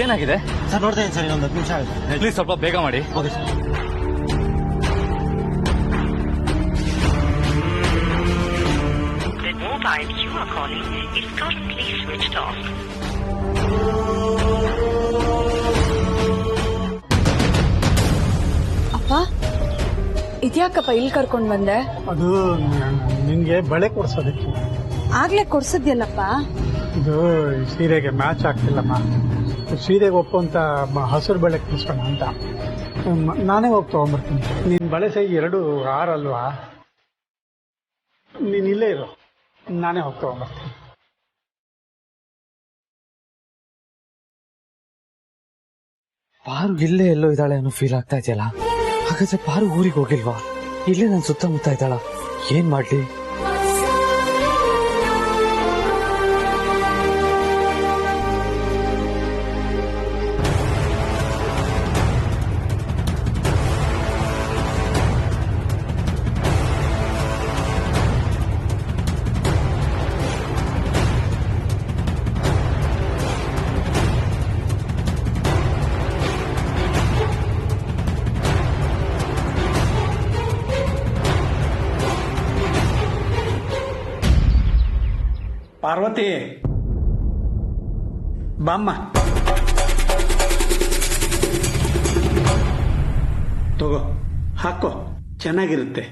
ಏನಾಗಿದೆ ಸರ್? ನೋಡ್ತಾ ಇದ್ದೀನಿ ಸರ್, ಇನ್ನೊಂದು 10 ನಿಮಿಷ ಆಗುತ್ತೆ. ಪ್ಲೀಸ್ ಸ್ವಲ್ಪ ಬೇಗ ಮಾಡಿ. Okay sir. The mobile you are calling is currently switched off. ಅಪ್ಪ, ಇದ್ಯಾಕಪ್ಪ ಇಲ್ಲಿ ಕರ್ಕೊಂಡ್ ಬಂದೆ? ಅದು ನಿನ್ಗೆ ಬಳೆ ಕೊಡ್ಸೋದಕ್ಕೆ. ಆಗ್ಲೇ ಕೊಡ್ಸದ್ಯಲ್ಲಪ್ಪ. ಇದು ಸೀರೆಗೆ ಮ್ಯಾಚ್ ಆಗ್ತಿಲ್ಲಮ್ಮ. ಸೀರೆಗೆ ಒಪ್ಪುವಂತ ಹಸಿರು ಬಳೆ ಕೊಡಿಸೋಣ ಅಂತ ನಾನೇ ಹೋಗಿ ತಗೊಂಡ್ಬರ್ತೀನಿ. ನಿನ್ ಬಳೆ ಸೈಜ್ 2 6 ಅಲ್ವಾ? ನೀನ್ ಇಲ್ಲೇ ಇರು, ನಾನೇ ಹೋಗಿ ತಗೊಂಡ್ಬರ್ತೀನಿ. ಪಾರು ಇಲ್ಲೇ ಎಲ್ಲೋ ಇದ್ದಾಳೆ ಅನ್ನೋ ಫೀಲ್ ಆಗ್ತಾ ಇದೆಯಲ್ಲ. ಹಾಗಾದ್ರೆ ಪಾರು ಊರಿಗೆ ಹೋಗಿಲ್ವಾ? ಇಲ್ಲೇ ನನ್ ಸುತ್ತಮುತ್ತ ಇದ್ದಾಳ. ಏನ್ ಮಾಡ್ಲಿ? ಪಾರ್ವತಿ, ಬಾಮ್ಮ. ತಗೋ, ಹಾಕೋ, ಚೆನ್ನಾಗಿರುತ್ತೆ.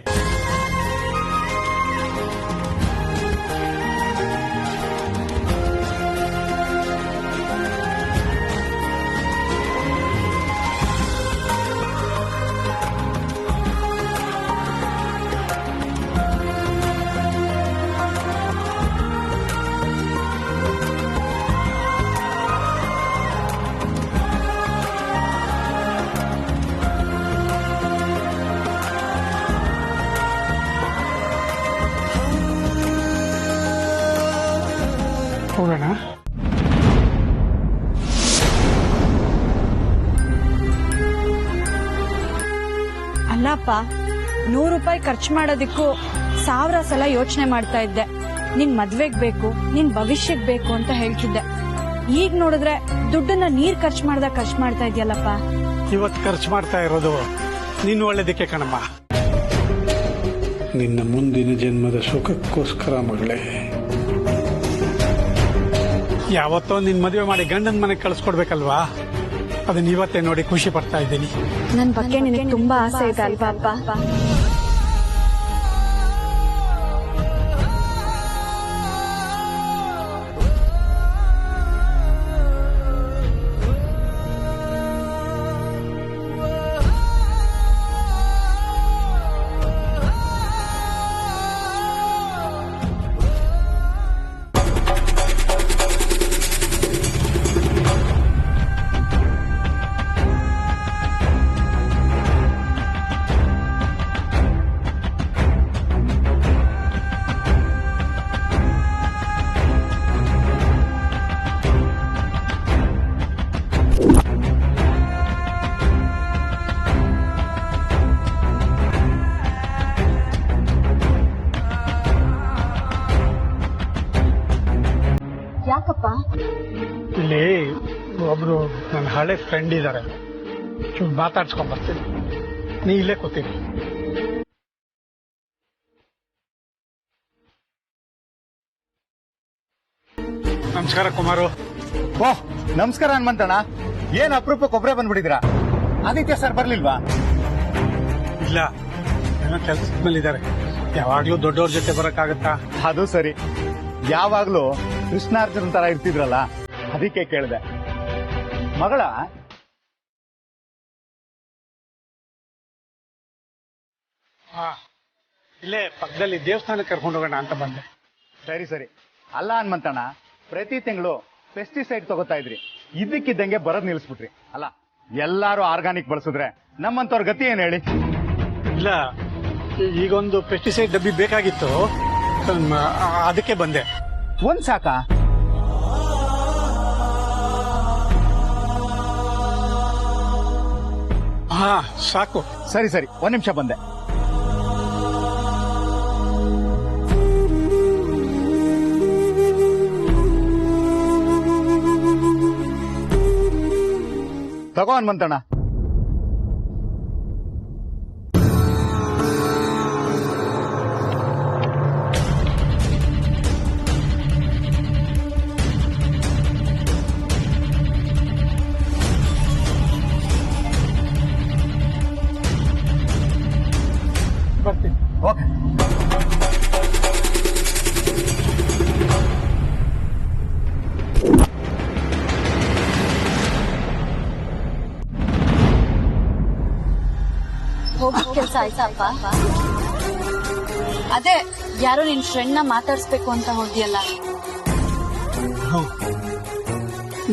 ಹೋಗೋಣ. ಅಲ್ಲಪ್ಪ, 100 ರೂಪಾಯಿ ಖರ್ಚು ಮಾಡೋದಕ್ಕೂ 1000 ಸಲ ಯೋಚನೆ ಮಾಡ್ತಾ ಇದ್ದೆ. ನಿನ್ ಮದ್ವೆಗ್ ಬೇಕು, ನಿನ್ ಭವಿಷ್ಯಕ್ ಬೇಕು ಅಂತ ಹೇಳ್ತಿದ್ದೆ. ಈಗ ನೋಡಿದ್ರೆ ದುಡ್ಡನ್ನ ನೀರ್ ಖರ್ಚು ಮಾಡ್ತಾ ಇದೆಯಲ್ಲಪ್ಪ. ಇವತ್ತು ಖರ್ಚು ಮಾಡ್ತಾ ಇರೋದು ನಿನ್ನ ಒಳ್ಳೇದಕ್ಕೆ ಕಣಮ್ಮ. ನಿನ್ನ ಮುಂದಿನ ಜನ್ಮದ ಸುಖಕ್ಕೋಸ್ಕರ ಮಗಳೇ. ಯಾವತ್ತೋ ನಿನ್ ಮದುವೆ ಮಾಡಿ ಗಂಡನ ಮನೆಗೆ ಕಳಿಸ್ಕೊಡ್ಬೇಕಲ್ವಾ? ಅದನ್ನ ಇವತ್ತೇ ನೋಡಿ ಖುಷಿ ಪಡ್ತಾ ಇದ್ದೀನಿ. ನನ್ ಬಗ್ಗೆ ನಿನಗೆ ತುಂಬಾ ಆಸೆ ಇದೆ ಅಲ್ವಾ ಅಪ್ಪ? ಯಾಕಪ್ಪ? ಇಲ್ಲಿ ಒಬ್ರು ನನ್ನ ಹಳೆ ಫ್ರೆಂಡ್ ಇದ್ದಾರೆ, ಮಾತಾಡ್ಸ್ಕೊಂಡ್ ಬರ್ತೀನಿ. ನೀ ಇಲ್ಲೇ ಕೂತೀನಿ. ನಮಸ್ಕಾರ ಕುಮಾರು. ಓಹ್, ನಮಸ್ಕಾರ ಹನುಮಂತಣ್ಣ. ಏನ್ ಅಪರೂಪಕ್ಕೆ ಒಬ್ಬರೇ ಬಂದ್ಬಿಟ್ಟಿದ್ದೀರಾ? ಆದಿತ್ಯ ಸರ್ ಬರ್ಲಿಲ್ವಾ? ಇಲ್ಲ, ಏನೋ ಕೆಲ್ಸದ ಮೇಲಿದ್ದಾರೆ. ಯಾವಾಗ್ಲೂ ದೊಡ್ಡವ್ರ ಜೊತೆ ಬರಕ್ಕಾಗತ್ತಾ? ಅದು ಸರಿ. ಯಾವಾಗ್ಲೂ ಕೃಷ್ಣಾರ್ಜುನ್ ತರ ಇರ್ತಿದ್ರಲ್ಲ, ಅದಕ್ಕೆ ಕೇಳಿದೆ. ಮಗಳ ಇಲ್ಲೇ ಪಕ್ಕದಲ್ಲಿ ದೇವಸ್ಥಾನಕ್ಕೆ ಕರ್ಕೊಂಡು ಹೋಗೋಣ ಅಂತ ಬಂದೆ. ಸರಿ ಸರಿ. ಅಲ್ಲ ಹನುಮಂತಣ್ಣ, ಪ್ರತಿ ತಿಂಗಳು ಪೆಸ್ಟಿಸೈಡ್ ತಗೋತಾ ಇದ್ರಿ, ಇದಕ್ಕಿದ್ದಂಗೆ ಬರೋದ್ ನಿಲ್ಸ್ಬಿಟ್ರಿ ಅಲ್ಲ. ಎಲ್ಲಾರು ಆರ್ಗಾನಿಕ್ ಬಳಸಿದ್ರೆ ನಮ್ಮಂತವ್ರ ಗತಿ ಏನ್ ಹೇಳಿ? ಇಲ್ಲ, ಈಗೊಂದು ಪೆಸ್ಟಿಸೈಡ್ ಡಬ್ಬಿ ಬೇಕಾಗಿತ್ತು, ಅದಕ್ಕೆ ಬಂದೆ. ಒಂದ್ ಸಾಕಾ? ಹಾ ಸಾಕು. ಸರಿ ಸರಿ, ಒಂದ್ ನಿಮಿಷ ಬಂದೆ. ತಗೋ ಹನುಮಂತಣ್ಣ. ಬರ್ತೀನಿ. ಓಕೆ. ಹೋಗಿ ಕೆಲಸ ಆಯ್ತಪ್ಪ? ಅದೇ ಯಾರೋ ನಿನ್ ಫ್ರೆಂಡ್ ನ ಮಾತಾಡ್ಸ್ಬೇಕು ಅಂತ ಹೋದ್ಯಲ್ಲ.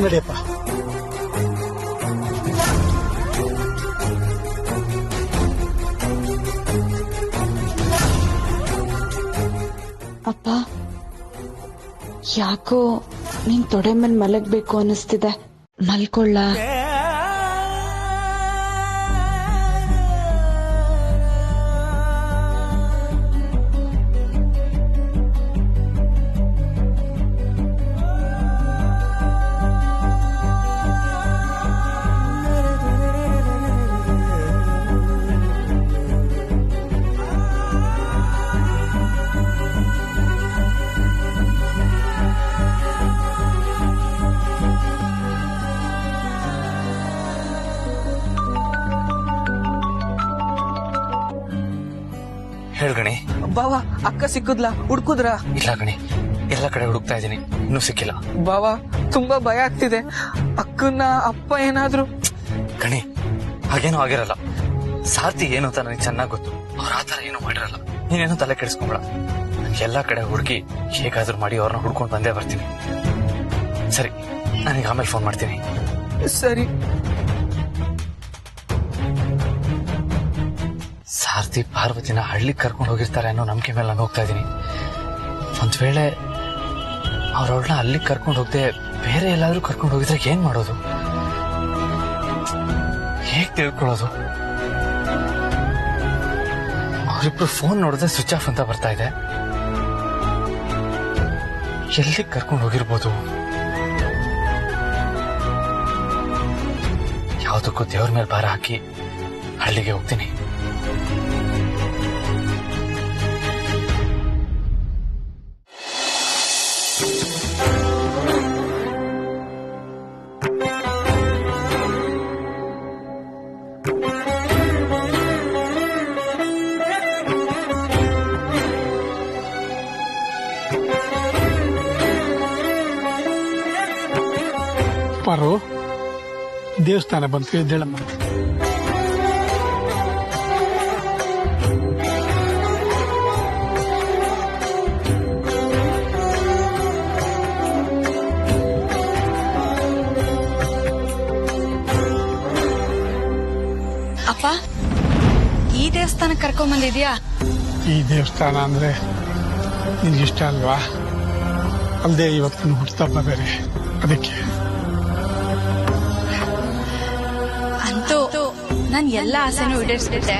ನಡಿಯಪ್ಪ. ಅಪ್ಪ, ಯಾಕೋ ನಿನ್ ತೊಡೆ ಮೇಲೆ ಮಲಗ್ಬೇಕು ಅನಿಸ್ತಿದೆ. ಮಲ್ಕೊಳ್ಳ? ಹೇಳ್ಗಣಿ. ಬಾವಾ, ಅಕ್ಕ ಸಿಕ್ಕುದ್ಲಾ? ಹುಡ್ಕುದ್ರ? ಇಲ್ಲ ಗಣಿ, ಎಲ್ಲ ಕಡೆ ಹುಡುಕ್ತಾ ಇದೀನಿ, ಇನ್ನೂ ಸಿಕ್ಕಿಲ್ಲ. ಬಾವಾ, ತುಂಬಾ ಭಯ ಆಗ್ತಿದೆ. ಅಕ್ಕನ ಅಪ್ಪ ಏನಾದ್ರು? ಗಣಿ, ಹಾಗೇನೂ ಆಗಿರಲ್ಲ. ಸಾರ್ಥಿ ಏನು ಅಂತ ನನಗೆ ಚೆನ್ನಾಗ್ ಗೊತ್ತು. ಅವ್ರ ಆತರ ಏನು ಮಾಡಿರಲ್ಲ. ನೀನೇನು ತಲೆ ಕೆಡಿಸ್ಕೊಂಬೇಡ. ಎಲ್ಲಾ ಕಡೆ ಹುಡುಕಿ ಹೇಗಾದ್ರೂ ಮಾಡಿ ಅವ್ರನ್ನ ಹುಡ್ಕೊಂಡು ಬಂದೇ ಬರ್ತೀನಿ. ಸರಿ, ನನಗೆ ಆಮೇಲೆ ಫೋನ್ ಮಾಡ್ತೀನಿ. ಸರಿ. ಸಾರ್ಥಿ ಪಾರ್ವತಿನ ಹಳ್ಳಿಗೆ ಕರ್ಕೊಂಡು ಹೋಗಿರ್ತಾರೆ ಅನ್ನೋ ನಂಬಿಕೆ ಮೇಲೆ ನಾನು ಹೋಗ್ತಾ ಇದ್ದೀನಿ. ಒಂದ್ ವೇಳೆ ಅವ್ರವಳನ್ನ ಅಲ್ಲಿಗೆ ಕರ್ಕೊಂಡು ಹೋಗದೆ ಬೇರೆ ಎಲ್ಲಾದ್ರೂ ಕರ್ಕೊಂಡು ಹೋಗಿದ್ರೆ ಏನ್ ಮಾಡೋದು? ಹೇಗ್ ತಿಳ್ಕೊಳ್ಳೋದು? ಅವರಿಬ್ರು ಫೋನ್ ನೋಡಿದ್ರೆ ಸ್ವಿಚ್ ಆಫ್ ಅಂತ ಬರ್ತಾ ಇದೆ. ಎಲ್ಲಿಗೆ ಕರ್ಕೊಂಡು ಹೋಗಿರ್ಬೋದು? ಯಾವುದಕ್ಕೂ ದೇವ್ರ ಮೇಲೆ ಭಾರ ಹಾಕಿ ಹಳ್ಳಿಗೆ ಹೋಗ್ತೀನಿ. ಪಾರು, ದೇವಸ್ಥಾನ ಬಂತು, ಎದ್ದೇಳಮ್ಮ. ಅಪ್ಪ, ಈ ದೇವಸ್ಥಾನಕ್ಕೆ ಕರ್ಕೊಂಡ್ ಬಂದಿದ್ಯಾ? ಈ ದೇವಸ್ಥಾನ ಅಂದ್ರೆ ನಿನ್ಗಿಷ್ಟ ಅಲ್ವಾ? ಅಲ್ಲದೆ ಇವತ್ತಿನ ಹುಟ್ಟುಹಬ್ಬ ಬೇರೆ, ಅದಕ್ಕೆ. ಅಂತೂ ನನ್ ಎಲ್ಲಾ ಆಸೆನೂ ಈಡೇರಿಸ್ಬಿಟ್ಟೆ.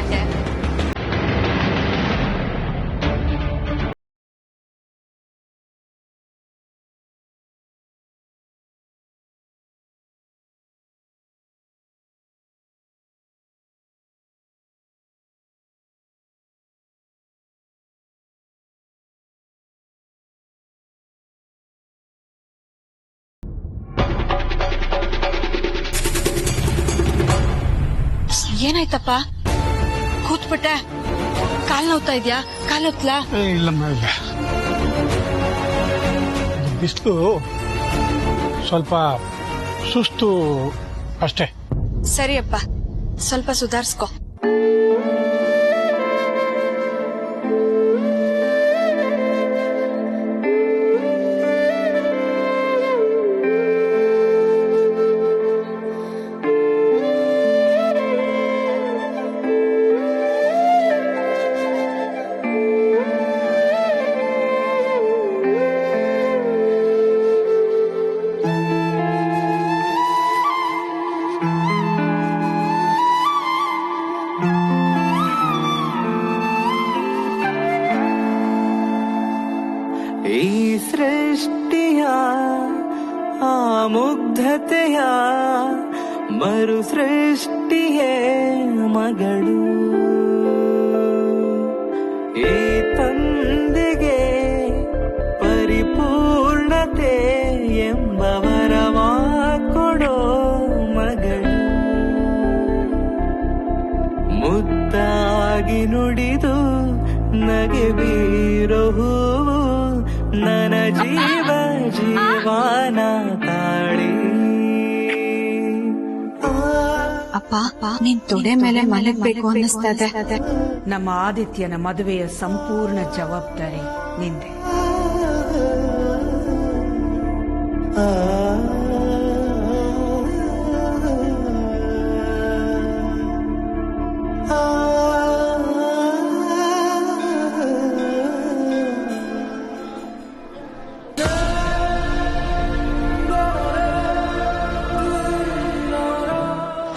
ಏನಾಯ್ತಪ್ಪ? ಕೂತ್ಬಿಟ್ಟೆ? ಕಾಲ್ ನೋವ್ತಾ ಇದ್ಯಾ? ಕಾಲ್ ಹೊತ್ಲಾ? ಇಲ್ಲಮ್ಮ, ಇಲ್ಲ. ಬಿಸಿಲು ಸ್ವಲ್ಪ ಸುಸ್ತು ಅಷ್ಟೇ. ಸರಿಯಪ್ಪ, ಸ್ವಲ್ಪ ಸುಧಾರಿಸ್ಕೊ. ಈ ಸೃಷ್ಟಿಯ ಆ ಮುಗ್ಧತೆಯ ಮರು ಸೃಷ್ಟಿಯೇ ಮಗಳು ಈ ತಂದೆಗೆ ಪರಿಪೂರ್ಣತೆ ಎಂಬವರವ ಕೊಡೋ ಮಗಳು ಮುದ್ದಾಗಿ ನುಡಿದು ನಗೆ ಬೀರೋ ಹೂವು ನನ್ನ ಜೀವ ಜೀವನ ತಾಳಿ ಅಪ್ಪ ನಿನ್ ತೊಡೆ ಮೇಲೆ ಮಲಗ್ಬೇಕು ಅನ್ನಿಸ್ತಾ ಇದೆ. ನಮ್ಮ ಆದಿತ್ಯನ ಮದುವೆಯ ಸಂಪೂರ್ಣ ಜವಾಬ್ದಾರಿ ನಿಂದೆ.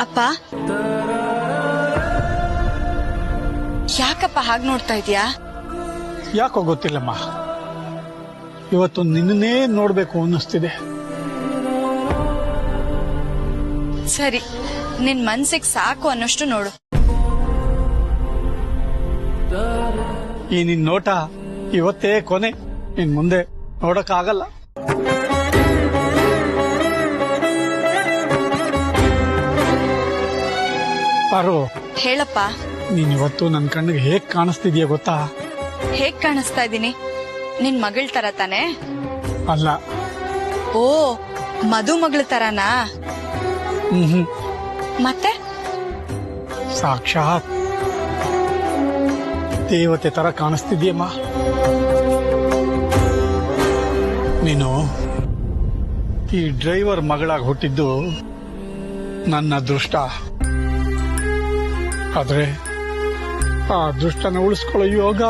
ಅಪ್ಪ ಯಾಕಪ್ಪ ಹಾಗೆ ನೋಡ್ತಾ ಇದೀಯಾ? ಯಾಕೋ ಗೊತ್ತಿಲ್ಲಮ್ಮ, ಇವತ್ತು ನಿನ್ನೇ ನೋಡ್ಬೇಕು ಅನ್ನಿಸ್ತಿದೆ. ಸರಿ, ನಿನ್ ಮನ್ಸಿಗೆ ಸಾಕು ಅನ್ನೋಷ್ಟು ನೋಡು. ಈ ನಿನ್ ನೋಟ ಇವತ್ತೇ ಕೊನೆ, ಇನ್ ಮುಂದೆ ನೋಡಕ್ಕಾಗಲ್ಲ. ಪಾರು, ಹೇಳಪ್ಪ, ನೀನ್ ಇವತ್ತು ನನ್ ಕಣ್ಣಿಗೆ ಹೇಗ್ ಕಾಣಿಸ್ತಿದ್ಯಾ ಗೊತ್ತಾ? ಹೇಗ್ ಕಾಣಿಸ್ತಾ ಇದೀನಿ? ನಿನ್ ಮಗಳ ತರ ತಾನೆ? ಅಲ್ಲ. ಓ, ಮಧು ಮಗಳ ತರನಾ? ಮತ್ತೆ ಸಾಕ್ಷಾತ್ ದೇವತೆ ತರ ಕಾಣಿಸ್ತಿದ್ಯಮ್ಮ ನೀನು. ಈ ಡ್ರೈವರ್ ಮಗಳಾಗಿ ಹುಟ್ಟಿದ್ದು ನನ್ನ ಅದೃಷ್ಟ. ಆದ್ರೆ ಆ ಅದೃಷ್ಟನ ಉಳಿಸ್ಕೊಳ್ಳೋ ಯೋಗ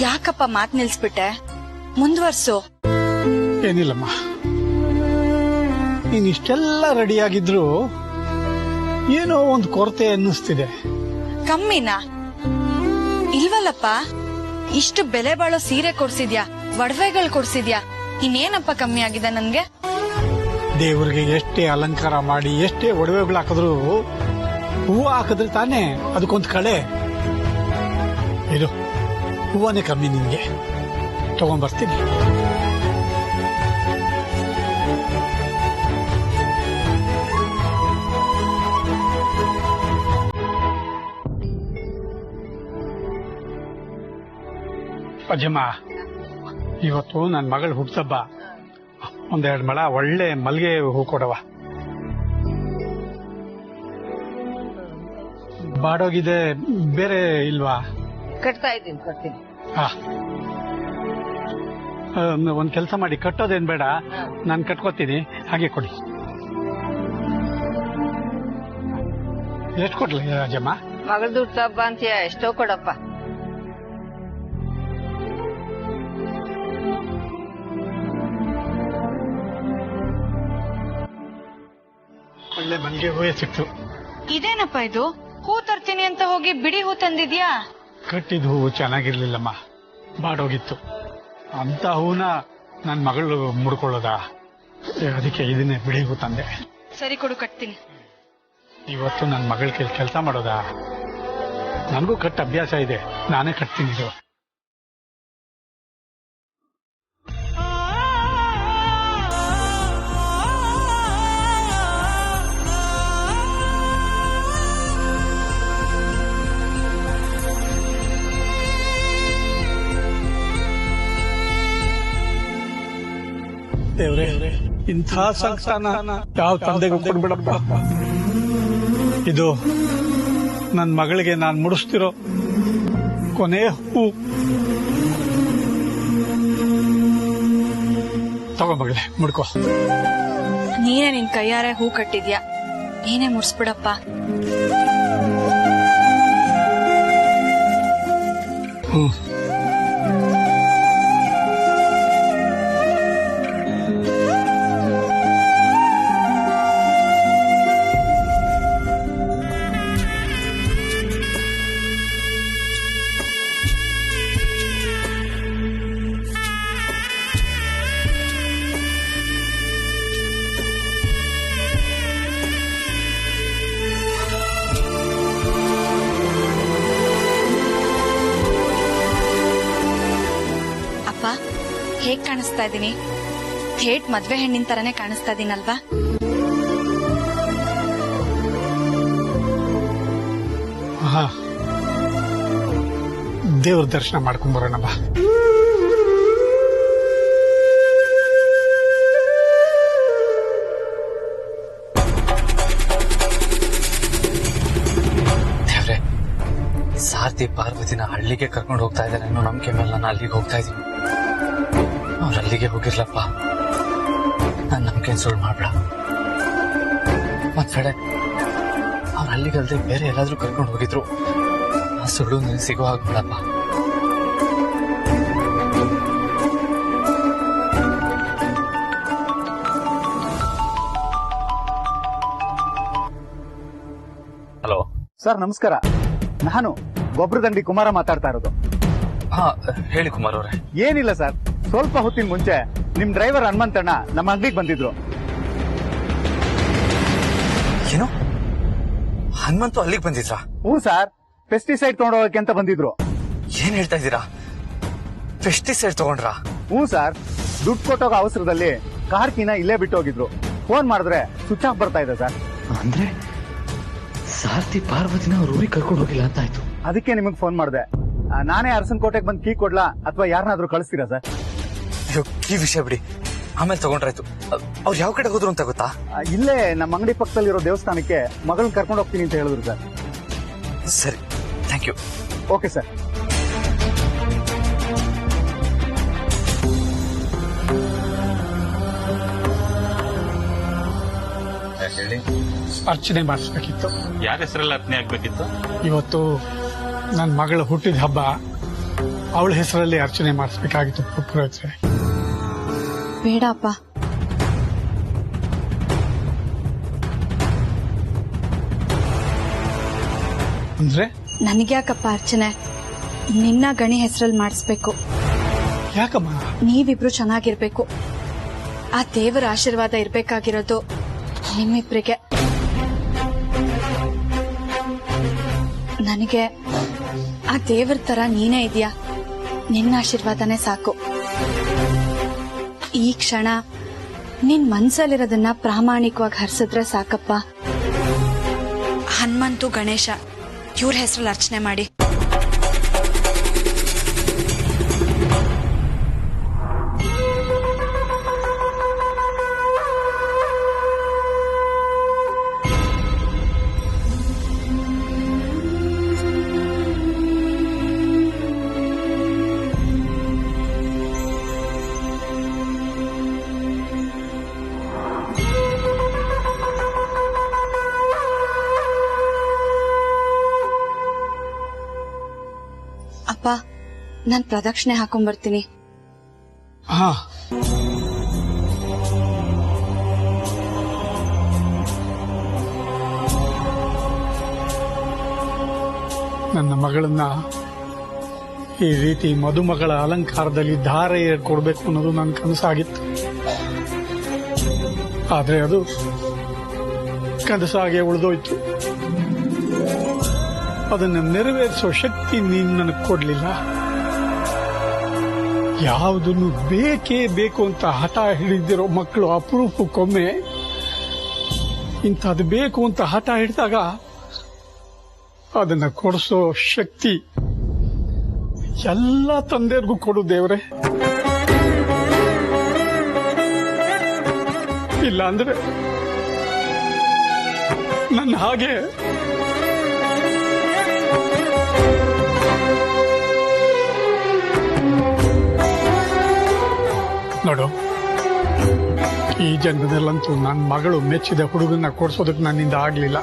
ಯಾಕಪ್ಪ ಮಾತ್ ನಿಲ್ಸ್ಬಿಟ್ಟೆ? ಮುಂದುವರ್ಸು. ಏನಿಲ್ಲಮ್ಮ, ನೀನ್ ಇಷ್ಟೆಲ್ಲ ರೆಡಿಯಾಗಿದ್ರು ಏನೋ ಒಂದು ಕೊರತೆ ಅನ್ನಿಸ್ತಿದೆ. ಕಮ್ಮಿನಾ? ಇಲ್ವಲ್ಲಪ್ಪ, ಇಷ್ಟು ಬೆಲೆ ಬಾಳೋ ಸೀರೆ ಕೊಡ್ಸಿದ್ಯಾ, ಒಡವೆಗಳು ಕೊಡ್ಸಿದ್ಯಾ, ಇನ್ನೇನಪ್ಪ ಕಮ್ಮಿ ಆಗಿದೆ ನನ್ಗೆ? ದೇವ್ರಿಗೆ ಎಷ್ಟೇ ಅಲಂಕಾರ ಮಾಡಿ ಎಷ್ಟೇ ಒಡವೆಗಳು ಹಾಕಿದ್ರು ಹೂವು ಹಾಕಿದ್ರೆ ತಾನೇ ಅದಕ್ಕೊಂದು ಕಳೆ. ಇದು ಹೂವನೇ ಕಮ್ಮಿ, ನಿನ್ಗೆ ತಗೊಂಡ್ಬರ್ತೀನಿ. ಅಜ್ಜಮ್ಮ, ಇವತ್ತು ನನ್ನ ಮಗಳು ಹುಟ್ಟುಹಬ್ಬ. ಒಂದೆರಡು ಮಳ ಒಳ್ಳೆ ಮಲ್ಗೆ ಹೂ ಕೊಡವ. ಬಾಡೋಗಿದೆ, ಬೇರೆ ಇಲ್ವಾ? ಕಟ್ತಾ ಇದ್ದೀನಿ, ಕೊಡ್ತೀನಿ. ಒಂದ್ ಕೆಲಸ ಮಾಡಿ, ಕಟ್ಟೋದೇನ್ ಬೇಡ, ನಾನು ಕಟ್ಕೋತೀನಿ, ಹಾಗೆ ಕೊಡಿ. ಎಷ್ಟು ಕೊಡ್ಲಿ ಅಜ್ಜಮ್ಮ? ಮಗಳದ್ದು ಹುಟ್ಟುಹಬ್ಬ ಅಂತೀಯ, ಎಷ್ಟೋ ಕೊಡಪ್ಪ. ಒಳ್ಳೆ ಮಲ್ಗೆ ಹೂವೇ ಸಿಕ್ತು. ಇದೇನಪ್ಪ ಇದು? ಹೂ ತರ್ತೀನಿ ಅಂತ ಹೋಗಿ ಬಿಡಿ ಹೂ ತಂದಿದ್ಯಾ? ಕಟ್ಟಿದ ಹೂವು ಚೆನ್ನಾಗಿರ್ಲಿಲ್ಲಮ್ಮ, ಬಾಡೋಗಿತ್ತು. ಅಂತ ಹೂನ ನನ್ ಮಗಳು ಮುಡ್ಕೊಳ್ಳೋದ, ಅದಕ್ಕೆ ಇದನ್ನೇ ಬಿಡಿ ಹೂ ತಂದೆ. ಸರಿ ಕೊಡು, ಕಟ್ತೀನಿ. ಇವತ್ತು ನನ್ನ ಮಗಳ ಕೆಲಸ ಮಾಡೋದಾ? ನನಗೂ ಕಟ್ ಅಭ್ಯಾಸ ಇದೆ, ನಾನೇ ಕಟ್ತೀನಿ. ಇದು ದೇವ್ರೆ, ಇಂಥ ಸಂಕಟನ ಯಾವ ತಂದೆಗೂ ಕೊಡ್ಬಿಡಪ್ಪ. ಇದು ನನ್ನ ಮಗಳಿಗೆ ನಾನು ಮುಡಿಸ್ತಿರೋ ಕೊನೆ ಹೂ. ತಗೋ ಮಗಳೇ, ಮುಡ್ಕೋ. ನೀನೇ ನಿನ್ ಕೈಯಾರೆ ಹೂ ಕಟ್ಟಿದ್ಯಾ, ನೀನೇ ಮುಡ್ಸ್ಬಿಡಪ್ಪ. ಕಾಣಿಸ್ತಾ ಇದ್ದೀನಿ? ಥೇಟ್ ಮದ್ವೆ ಹೆಣ್ಣಿನ ತರನೇ ಕಾಣಿಸ್ತಾ ಇದೀನಲ್ವಾ? ಹಾ, ದೇವ್ರ ದರ್ಶನ ಮಾಡ್ಕೊಂಬರೋಣ ಬಾ. ದೇವ್ರೆ, ಸಾರಥಿ ಪಾರ್ವತಿನ ಹಳ್ಳಿಗೆ ಕರ್ಕೊಂಡು ಹೋಗ್ತಾ ಇದ್ದಾರೆ ಅನ್ನೋ ನಂಬಿಕೆ ಮೇಲೆ ನಾನು ಅಲ್ಲಿಗೆ ಹೋಗ್ತಾ ಇದ್ದೀನಿ. ಅವ್ರು ಅಲ್ಲಿಗೆ ಹೋಗಿರ್ಲಪ್ಪ, ನನ್ನ ನಂಬಿಕೆ ಸುಳ್ಳು ಮಾಡ್ಬೇಡ. ಒಂದ್ ಕಡೆ ಅವ್ರು ಅಲ್ಲಿಗಲ್ದೆ ಬೇರೆ ಎಲ್ಲಾದ್ರೂ ಕರ್ಕೊಂಡು ಹೋಗಿದ್ರು, ಆ ಸುಳ್ಳು ನನಗೆ ಸಿಗೋ ಆಗ್ಬೇಡಪ್ಪ. ಹಲೋ ಸರ್ ನಮಸ್ಕಾರ, ನಾನು ಗೊಬ್ಬರದಂಡಿ ಕುಮಾರ ಮಾತಾಡ್ತಾ ಇರೋದು. ಹಾ, ಹೇಳಿ ಕುಮಾರ್ ಅವ್ರೆ. ಏನಿಲ್ಲ ಸರ್, ಸ್ವಲ್ಪ ಹೊತ್ತಿನ ಮುಂಚೆ ನಿಮ್ ಡ್ರೈವರ್ ಹನುಮಂತಣ್ಣ ನಮ್ಮ ಅಂಗಡಿಗೆ ಬಂದಿದ್ರು. ಏನು, ಹನುಮಂತು ಅಲ್ಲಿಗೆ ಬಂದಿದ್ರಾ? ಹ್ಞೂ ಸರ್, ಪೆಸ್ಟಿಸೈಡ್ ತಗೊಂಡೋಗಕ್ಕೆ ಅಂತ ಬಂದಿದ್ರು. ಏನ್ ಹೇಳ್ತಾ ಇದ್ದೀರಾ? ಪೆಸ್ಟಿಸೈಡ್ ತಗೊಂಡ್ರಾ? ಹ್ಞೂ ಸರ್, ದುಡ್ಡು ಕೊಟ್ಟೋಗೋ ಅವಸರದಲ್ಲಿ ಕಾರ್ ಕೀನ ಇಲ್ಲೇ ಬಿಟ್ಟು ಹೋಗಿದ್ರು. ಫೋನ್ ಮಾಡಿದ್ರೆ ಸ್ವಿಚ್ ಆಫ್ ಬರ್ತಾ ಇದೆ ಸರ್. ಅಂದ್ರೆ ಸಾರಥಿ ಪಾರ್ವತಿನ ಅವ್ರ ಊರಿಗೆ ಕರ್ಕೊಂಡು ಹೋಗಿಲ್ಲ ಅಂತ ಆಯ್ತು. ಅದಕ್ಕೆ ನಿಮಗೆ ಫೋನ್ ಮಾಡಿದೆ. ನಾನೇ ಅರಸನಕೋಟೆಗೆ ಬಂದು ಕೀ ಕೊಡ್ಲಾ ಅಥವಾ ಯಾರನ್ನಾದ್ರೂ ಕಳಿಸ್ತೀರಾ ಸರ್? ಅಯ್ಯೋ, ಈ ವಿಷಯ ಬಿಡಿ, ಆಮೇಲೆ ತಗೊಂಡ್ರಾಯ್ತು. ಅವ್ರು ಯಾವ ಕಡೆ ಹೋದ್ರು ಅಂತ ಗೊತ್ತಾ? ಇಲ್ಲೇ ನಮ್ಮ ಅಂಗಡಿ ಪಕ್ಕದಲ್ಲಿರೋ ದೇವಸ್ಥಾನಕ್ಕೆ ಮಗಳನ್ನ ಕರ್ಕೊಂಡು ಹೋಗ್ತೀನಿ ಅಂತ ಹೇಳಿದ್ರು ಸರ್. ಸರಿ, ಥ್ಯಾಂಕ್ ಯು. Okay sir. ಹೇಳಿ. ಅರ್ಚನೆ ಮಾಡಿಸ್ಬೇಕಿತ್ತು. ಯಾರ ಹೆಸರಲ್ಲಿ ಅರ್ಚನೆ ಆಗ್ಬೇಕಿತ್ತು? ಇವತ್ತು ನನ್ನ ಮಗಳ ಹುಟ್ಟಿದ ಹಬ್ಬ, ಅವಳ ಹೆಸರಲ್ಲಿ ಅರ್ಚನೆ ಮಾಡಿಸ್ಬೇಕಾಗಿತ್ತು ಪುರೋಹಿತರೆ. ಬೇಡಪ್ಪ, ಅಂದ್ರೆ ನನಗ್ಯಾಕಪ್ಪ ಅರ್ಚನೆ? ನಿನ್ನ ಗಣಿ ಹೆಸರಲ್ಲಿ ಮಾಡಿಸ್ಬೇಕು. ಯಾಕಮ್ಮ? ನೀವಿಬ್ರು ಚೆನ್ನಾಗಿರ್ಬೇಕು. ಆ ದೇವರ ಆಶೀರ್ವಾದ ಇರ್ಬೇಕಾಗಿರೋದು ನಿಮ್ಮಿಬ್ರಿಗೆ. ನನಗೆ ಆ ದೇವರ ತರ ನೀನೇ ಇದೆಯಾ, ನಿನ್ನ ಆಶೀರ್ವಾದನೇ ಸಾಕು. ಈ ಕ್ಷಣ ನಿನ್ ಮನ್ಸಲ್ಲಿರೋದನ್ನ ಪ್ರಾಮಾಣಿಕವಾಗಿ ಹರಿಸಿದ್ರೆ ಸಾಕಪ್ಪ. ಹನುಮಂತು, ಗಣೇಶ ಇವ್ರ ಹೆಸರಲ್ಲಿ ಅರ್ಚನೆ ಮಾಡಿ. ಅಪ್ಪ, ನಾನ್ ಪ್ರದಕ್ಷಿಣೆ ಹಾಕೊಂಡ್ಬರ್ತೀನಿ. ಹಾ, ನನ್ನ ಮಗಳನ್ನ ಈ ರೀತಿ ಮದುಮಗಳ ಅಲಂಕಾರದಲ್ಲಿ ಧಾರೆ ಕೊಡಬೇಕು ಅನ್ನೋದು ನನ್ನ ಕನಸಾಗಿತ್ತು. ಆದ್ರೆ ಅದು ಕನಸಾಗೆ ಉಳಿದೋಯ್ತು. ಅದನ್ನು ನೆರವೇರಿಸೋ ಶಕ್ತಿ ನೀನು ನನಗೆ ಕೊಡ್ಲಿಲ್ಲ. ಯಾವುದನ್ನು ಬೇಕೇ ಬೇಕು ಅಂತ ಹಠ ಹಿಡಿದಿರೋ ಮಕ್ಕಳು ಅಪರೂಪಕ್ಕೊಮ್ಮೆ ಇಂಥದ್ದು ಬೇಕು ಅಂತ ಹಠ ಹಿಡಿದಾಗ ಅದನ್ನ ಕೊಡಿಸೋ ಶಕ್ತಿ ಎಲ್ಲ ತಂದೆಯರ್ಗೂ ಕೊಡು ದೇವ್ರೆ. ಇಲ್ಲ ಅಂದ್ರೆ ನನ್ನ ಹಾಗೆ ನೋಡು, ಈ ಜನ್ಮದಲ್ಲಂತೂ ನನ್ನ ಮಗಳು ಮೆಚ್ಚಿದ ಹುಡುಗನ್ನ ಕೊಡ್ಸೋದಕ್ಕೆ ನನ್ನಿಂದ ಆಗ್ಲಿಲ್ಲ.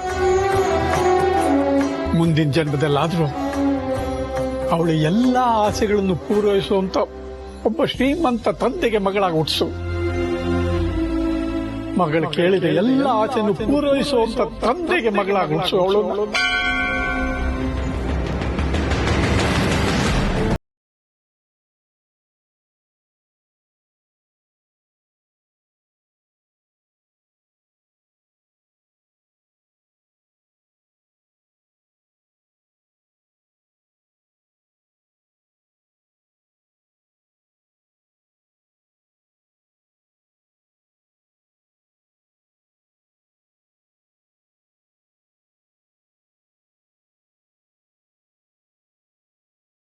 ಮುಂದಿನ ಜನ್ಮದಲ್ಲಾದ್ರೂ ಅವಳ ಎಲ್ಲಾ ಆಸೆಗಳನ್ನು ಪೂರೈಸುವಂತ ಒಬ್ಬ ಶ್ರೀಮಂತ ತಂದೆಗೆ ಮಗಳಾಗಿ ಹುಟ್ಟಿಸು. ಮಗಳು ಕೇಳಿದ ಎಲ್ಲ ಆಸೆಯನ್ನು ಪೂರೈಸುವಂತ ತಂದೆಗೆ ಮಗಳಾಗಿ ಹುಟ್ಟಿಸು ಅವಳು.